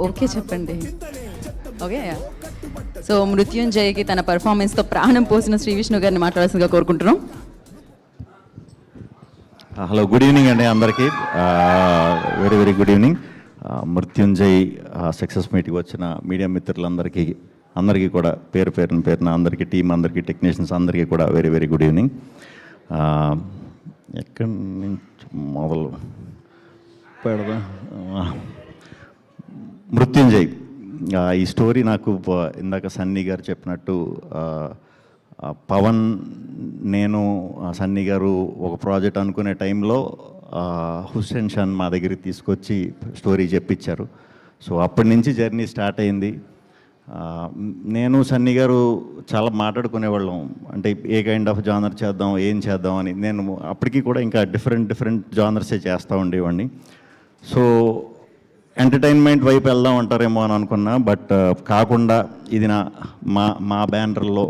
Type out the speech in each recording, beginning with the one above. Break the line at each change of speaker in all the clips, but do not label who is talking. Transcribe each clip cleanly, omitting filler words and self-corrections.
Okay చెప్పండి. Okay, so మృత్యుంజయకి తన పర్ఫార్మెన్స్తో ప్రాణం పోసిన శ్రీ విష్ణు గారిని మాట్లాడాల్సిందిగా కోరుకుంటున్నాం.
హలో, గుడ్ ఈవినింగ్ అండి అందరికీ. Very very good evening. Mrityunjay success మీట్కి వచ్చిన మీడియా మిత్రులందరికీ కూడా పేరున అందరికీ, టీం అందరికీ, టెక్నీషియన్స్ అందరికీ కూడా వెరీ వెరీ గుడ్ ఈవినింగ్. ఎక్కడి నుంచి మొదలు పెడదా? మృత్యుంజయ్ ఈ స్టోరీ నాకు ఇందాక సన్నీ గారు చెప్పినట్టు, పవన్ నేను సన్నీ గారు ఒక ప్రాజెక్ట్ అనుకునే టైంలో హుస్సేన్ షాన్ మా దగ్గరికి తీసుకొచ్చి స్టోరీ చెప్పించారు. సో అప్పటి నుంచి జర్నీ స్టార్ట్ అయింది. నేను సన్నీ గారు చాలా మాట్లాడుకునేవాళ్ళం, అంటే ఏ కైండ్ ఆఫ్ జానర్ చేద్దాం, ఏం చేద్దాం అని. నేను అప్పటికి కూడా ఇంకా డిఫరెంట్ జానర్సే చేస్తూ ఉండేవాడిని. సో ఎంటర్టైన్మెంట్ వైపు వెళ్దాం అంటారేమో అని అనుకున్నా, బట్ కాకుండా ఇది మా బ్యానర్లో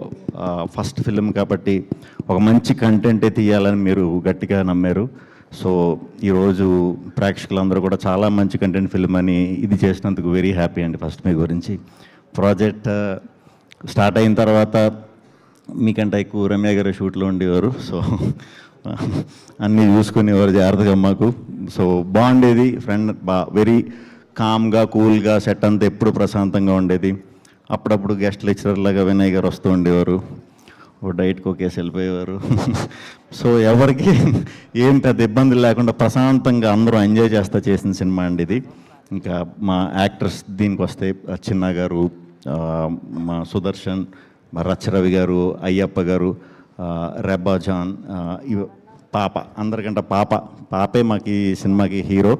ఫస్ట్ ఫిల్మ్ కాబట్టి ఒక మంచి కంటెంటే తీయాలని మీరు గట్టిగా నమ్మారు. సో ఈరోజు ప్రేక్షకులందరూ కూడా చాలా మంచి కంటెంట్ ఫిల్మ్ అని ఇది చేసినందుకు వెరీ హ్యాపీ అండి. ఫస్ట్ మీ గురించి ప్రాజెక్ట్ స్టార్ట్ అయిన తర్వాత మీకంటే ఎక్కువ రమ్య గారు షూట్లో ఉండేవారు. సో అన్నీ చూసుకునేవారు జాగ్రత్తగా మాకు. సో బాగుండేది. ఫ్రెండ్ వెరీ కామ్గా, కూల్గా, సెట్ అంతా ఎప్పుడు ప్రశాంతంగా ఉండేది. అప్పుడప్పుడు గెస్ట్ లెక్చరర్ లాగా వినయ్ గారు వస్తూ ఉండేవారు, ఓ డైట్కి ఒకేసి వెళ్ళిపోయేవారు. సో ఎవరికి ఏం పెద్ద ఇబ్బందులు లేకుండా ప్రశాంతంగా అందరూ ఎంజాయ్ చేస్తా చేసిన సినిమా అండి ఇది. ఇంకా మా యాక్టర్స్ దీనికి వస్తే చిన్న గారు, మా సుదర్శన్, మా రచ్చరవి గారు, అయ్యప్ప గారు, రెబ్బా జాన్, పాప, అందరికంటే పాపే మాకు ఈ సినిమాకి హీరో.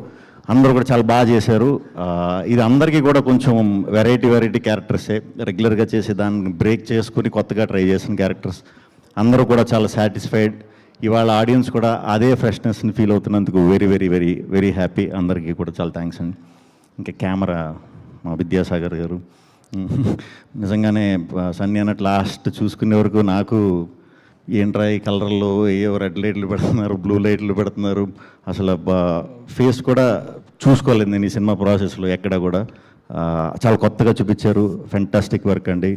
అందరూ కూడా చాలా బాగా చేశారు. ఇది అందరికీ కూడా కొంచెం వెరైటీ క్యారెక్టర్సే, రెగ్యులర్గా చేసి దాన్ని బ్రేక్ చేసుకుని కొత్తగా ట్రై చేసిన క్యారెక్టర్స్. అందరూ కూడా చాలా సాటిస్ఫైడ్. ఇవాళ ఆడియన్స్ కూడా అదే ఫ్రెష్నెస్ని ఫీల్ అవుతున్నందుకు వెరీ హ్యాపీ. అందరికీ కూడా చాలా థ్యాంక్స్ అండి. ఇంకా కెమెరా మా విద్యాసాగర్ గారు, నిజంగానే సన్నీ అన్నట్టు లాస్ట్ చూసుకునే వరకు నాకు ఏంట్రా ఈ కలర్లో ఏవో రెడ్ లైట్లు పెడుతున్నారు, బ్లూ లైట్లు పెడుతున్నారు, అసలు ఫేస్ కూడా చూసుకోలేదు నేను ఈ సినిమా ప్రాసెస్లో ఎక్కడ కూడా. చాలా కొత్తగా చూపించారు. ఫెంటాస్టిక్ వర్క్ అండి.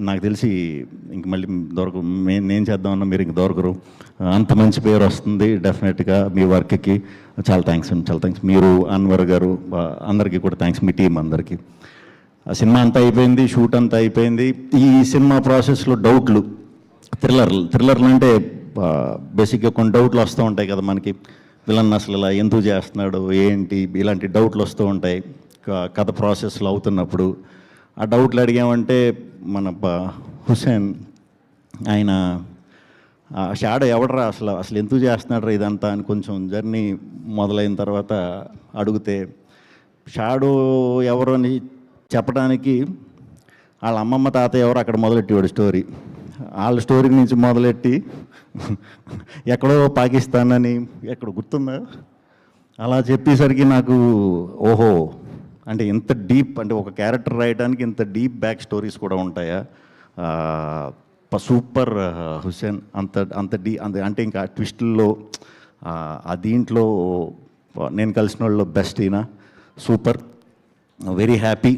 నాకు తెలిసి ఇంక మళ్ళీ నేను చేద్దామన్నా మీరు ఇంక దొరకరు. అంత మంచి పేరు వస్తుంది డెఫినెట్గా మీ వర్క్కి. చాలా థ్యాంక్స్ అండి, చాలా థ్యాంక్స్. మీరు అన్వర్ గారు అందరికీ కూడా థ్యాంక్స్, మీ టీం అందరికీ. ఆ సినిమా అంతా అయిపోయింది, షూట్ అంతా అయిపోయింది. ఈ సినిమా ప్రాసెస్లో డౌట్లు, థ్రిల్లర్లు అంటే బేసిక్గా కొన్ని డౌట్లు వస్తూ ఉంటాయి కదా మనకి. విలన్ అసలు ఇలా ఎందుకు చేస్తున్నాడు, ఏంటి, ఇలాంటి డౌట్లు వస్తూ ఉంటాయి కథ ప్రాసెస్లో అవుతున్నప్పుడు. ఆ డౌట్లు అడిగామంటే మన హుస్సేన్ ఆయన షాడో ఎవడరా అసలు ఎందుకు చేస్తున్నాడు ఇదంతా అని కొంచెం జర్నీ మొదలైన తర్వాత అడిగితే, షాడో ఎవరు అని చెప్పడానికి వాళ్ళ అమ్మమ్మ తాతయ్య ఎవరు అక్కడ మొదలెట్టేవాడు స్టోరీ. వాళ్ళ స్టోరీ నుంచి మొదలెట్టి ఎక్కడో పాకిస్తాన్ అని ఎక్కడ గుర్తుందా అలా చెప్పేసరికి నాకు ఓహో, అంటే ఇంత డీప్, అంటే ఒక క్యారెక్టర్ రాయడానికి ఇంత డీప్ బ్యాక్ స్టోరీస్ కూడా ఉంటాయా? సూపర్ హుస్సేన్, అంటే ఇంకా ట్విస్టుల్లో ఆ దీంట్లో నేను కలిసిన వాళ్ళు బెస్ట్ ఈయన. Super, very happy.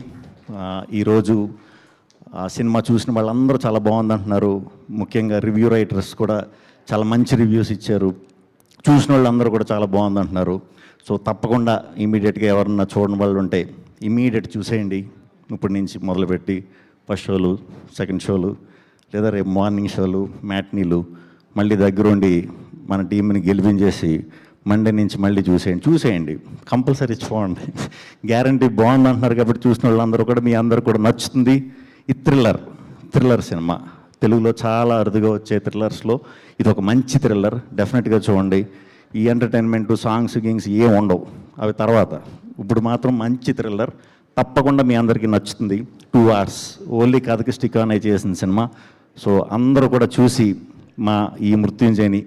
ఈరోజు ఆ సినిమా చూసిన వాళ్ళందరూ చాలా బాగుందంటున్నారు. ముఖ్యంగా రివ్యూ రైటర్స్ కూడా చాలా మంచి రివ్యూస్ ఇచ్చారు. చూసిన వాళ్ళందరూ కూడా చాలా బాగుందంటున్నారు. సో తప్పకుండా ఇమీడియట్గా ఎవరన్నా చూడని వాళ్ళు ఉంటే ఇమీడియట్ చూసేయండి. ఇప్పటి నుంచి మొదలుపెట్టి ఫస్ట్ షోలు, సెకండ్ షోలు, లేదా రేపు మార్నింగ్ షోలు, మ్యాట్నీలు, మళ్ళీ దగ్గరుండి మన టీంని గెలిపించేసి మండే నుంచి మళ్ళీ చూసేయండి. కంపల్సరీ చూడండి, గ్యారంటీ బాగుంది అంటున్నారు కాబట్టి చూసిన వాళ్ళందరూ కూడా, మీ అందరూ కూడా నచ్చుతుంది. ఈ థ్రిల్లర్ సినిమా తెలుగులో చాలా అరుదుగా వచ్చే థ్రిల్లర్స్లో ఇది ఒక మంచి థ్రిల్లర్. డెఫినెట్గా చూడండి. ఈ ఎంటర్టైన్మెంట్, సాంగ్స్, గింగ్స్ ఏం ఉండవు, అవి తర్వాత. ఇప్పుడు మాత్రం మంచి థ్రిల్లర్, తప్పకుండా మీ అందరికీ నచ్చుతుంది. 2 hours ఓన్లీ కథకి స్టిక్ ఆన్ అయి చేసిన సినిమా. సో అందరూ కూడా చూసి మా ఈ మృత్యుంజయని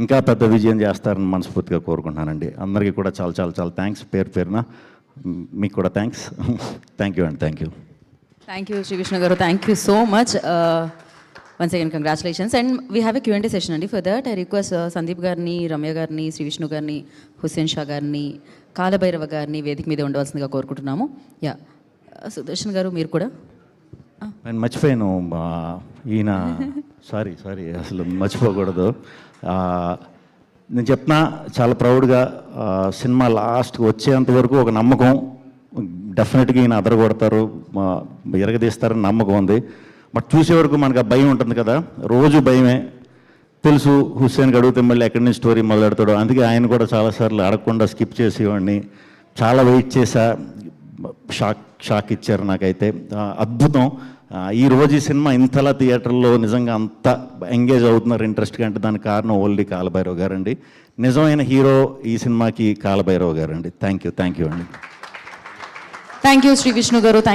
ఇంకా పెద్ద విజయం చేస్తారని మనస్ఫూర్తిగా కోరుకుంటున్నానండి. అందరికీ కూడా చాలా థ్యాంక్స్, పేరున మీకు కూడా థ్యాంక్స్. థ్యాంక్ యూ అండి. Thank you
Shri Vishnu garu, thank you so much. Once again congratulations. And we have a Q&A session అండి. For that I request Sandeep గారిని, రమ్య గారిని, శ్రీ విష్ణు గారిని, హుస్సేన్ షా గారిని, కాలభైరవ గారిని వేదిక మీద ఉండవలసిందిగా కోరుకుంటున్నాము. యా, సుదర్శన్ గారు మీరు కూడా.
నేను మర్చిపోయాను, ఈయన సారీ అసలు మర్చిపోకూడదు. నేను చెప్తున్నా చాలా ప్రౌడ్గా, సినిమా లాస్ట్కి వచ్చేంత వరకు ఒక నమ్మకం, డెఫినెట్గా ఈయన అదరగొడతారు, ఎరగదీస్తారని నమ్మకం ఉంది. బట్ చూసే వరకు మనకు ఆ భయం ఉంటుంది కదా, రోజు భయమే. తెలుసు హుస్సేన్కి అడిగితే మళ్ళీ ఎక్కడి నుంచి స్టోరీ మొదలెడతాడో, అందుకే ఆయన కూడా చాలాసార్లు అడగకుండా స్కిప్ చేసేవాడిని. చాలా వెయిట్ చేశా, షాక్ ఇచ్చారు నాకైతే. అద్భుతం. ఈరోజు ఈ సినిమా ఇంతలా థియేటర్లో నిజంగా అంత ఎంగేజ్ అవుతున్నారు ఇంట్రెస్ట్గా అంటే దానికి కారణం ఓన్లీ కాలభైరవ్ గారండి. నిజమైన హీరో ఈ సినిమాకి కాలభైరవ్ గారండి. థ్యాంక్ యూ అండి.
Thank you Shri Vishnu garu. Thank